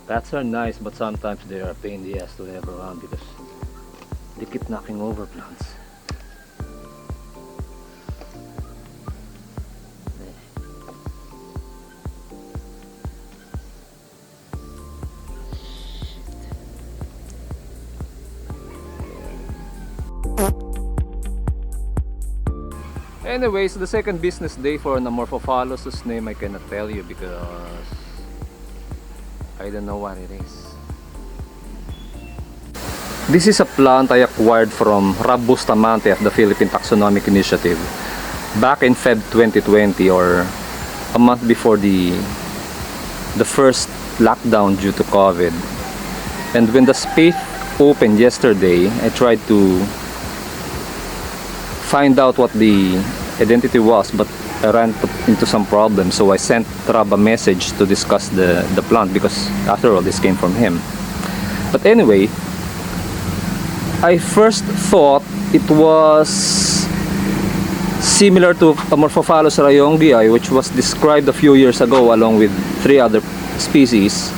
Bats are nice, but sometimes they are a pain in the ass to have around because they keep knocking over plants. Anyways, the second business day for an Amorphophallus, whose name I cannot tell you because I don't know what it is. This is a plant I acquired from Rob Bustamante of the Philippine Taxonomic Initiative back in Feb 2020, or a month before the first lockdown due to COVID. And when the space opened yesterday, I tried to find out what the identity was, but I ran into some problems, so I sent Rob a message to discuss the plant, because after all this came from him. But anyway, I first thought it was similar to Amorphophallus rayongii, which was described a few years ago along with 3 other species.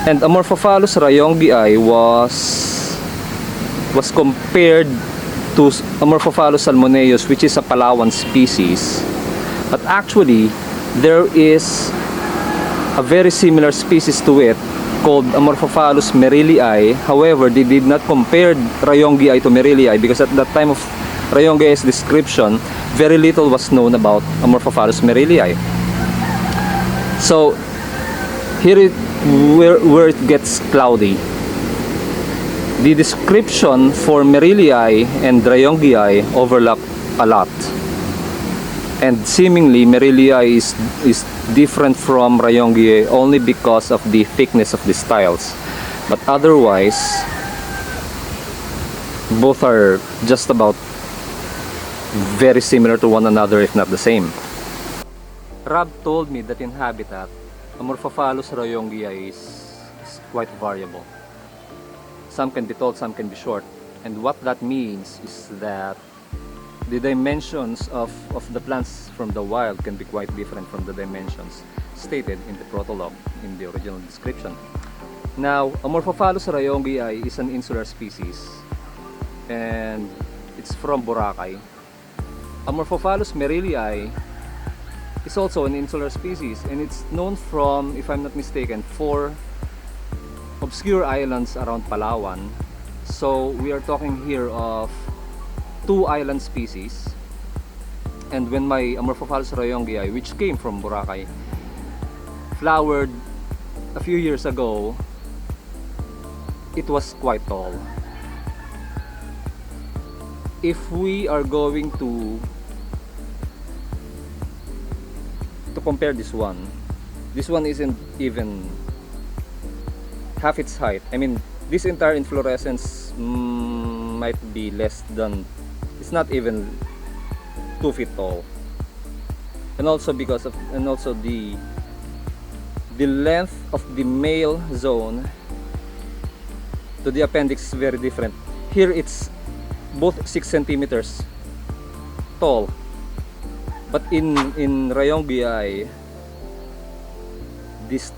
And Amorphophallus rayongii was compared to Amorphophallus salmoneus, which is a Palawan species. But actually, there is a very similar species to it called Amorphophallus merillii. However, they did not compare rayongii to merillii because at that time of rayongii's description, very little was known about Amorphophallus merillii. So here where it gets cloudy. The description for merillii and rayongii overlap a lot, and seemingly merillii is different from rayongii only because of the thickness of the styles, but otherwise both are just about very similar to one another, if not the same. Rob told me that in habitat, Amorphophallus rayongii is quite variable. Some can be tall, some can be short, and what that means is that the dimensions of the plants from the wild can be quite different from the dimensions stated in the protolog in the original description. Now, Amorphophallus rayongii is an insular species, and it's from Boracay. Amorphophallus merillii is also an insular species, and it's known from, if I'm not mistaken, 4 obscure islands around Palawan. So we are talking here of 2 island species. And when my Amorphophallus rayongii, which came from Boracay, flowered a few years ago, it was quite tall. If we are going to compare this one isn't even half its height. I mean, this entire inflorescence might be less than, it's not even 2 feet tall. And also because of, and also the length of the male zone to the appendix is very different. Here it's both 6 centimeters tall, but in rayongii,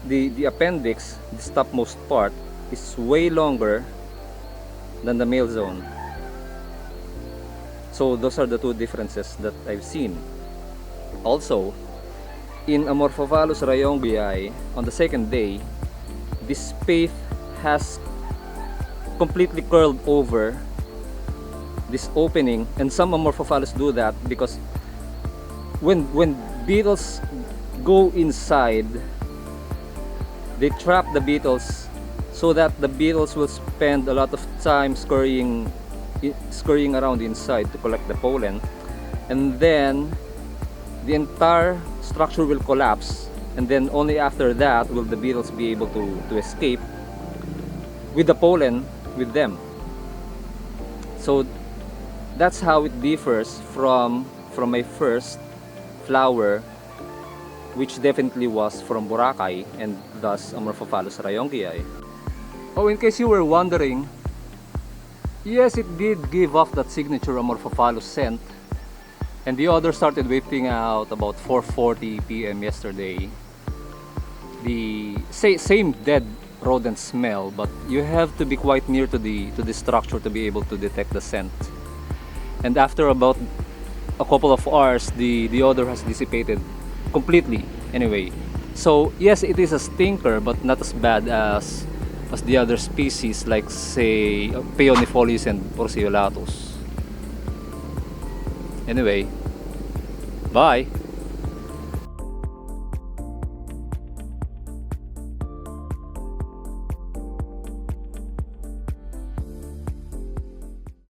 the appendix, this topmost part, is way longer than the male zone. So those are the 2 differences that I've seen. Also, in Amorphophallus rayongii, on the second day, this spathe has completely curled over this opening, and some Amorphophallus do that because when beetles go inside, they trap the beetles so that the beetles will spend a lot of time scurrying around inside to collect the pollen, and then the entire structure will collapse, and then only after that will the beetles be able to escape with the pollen with them. So that's how it differs from my first flower, which definitely was from Boracay, and thus Amorphophallus rayongii. Oh, in case you were wondering, yes, it did give off that signature Amorphophallus scent, and the odor started wafting out about 4:40 p.m. yesterday. The same dead rodent smell, but you have to be quite near to the structure to be able to detect the scent. And after about a couple of hours, the odor has dissipated completely. Anyway, so yes, it is a stinker, but not as bad as the other species, like say Peonifollis and Porciolatus. Anyway, bye.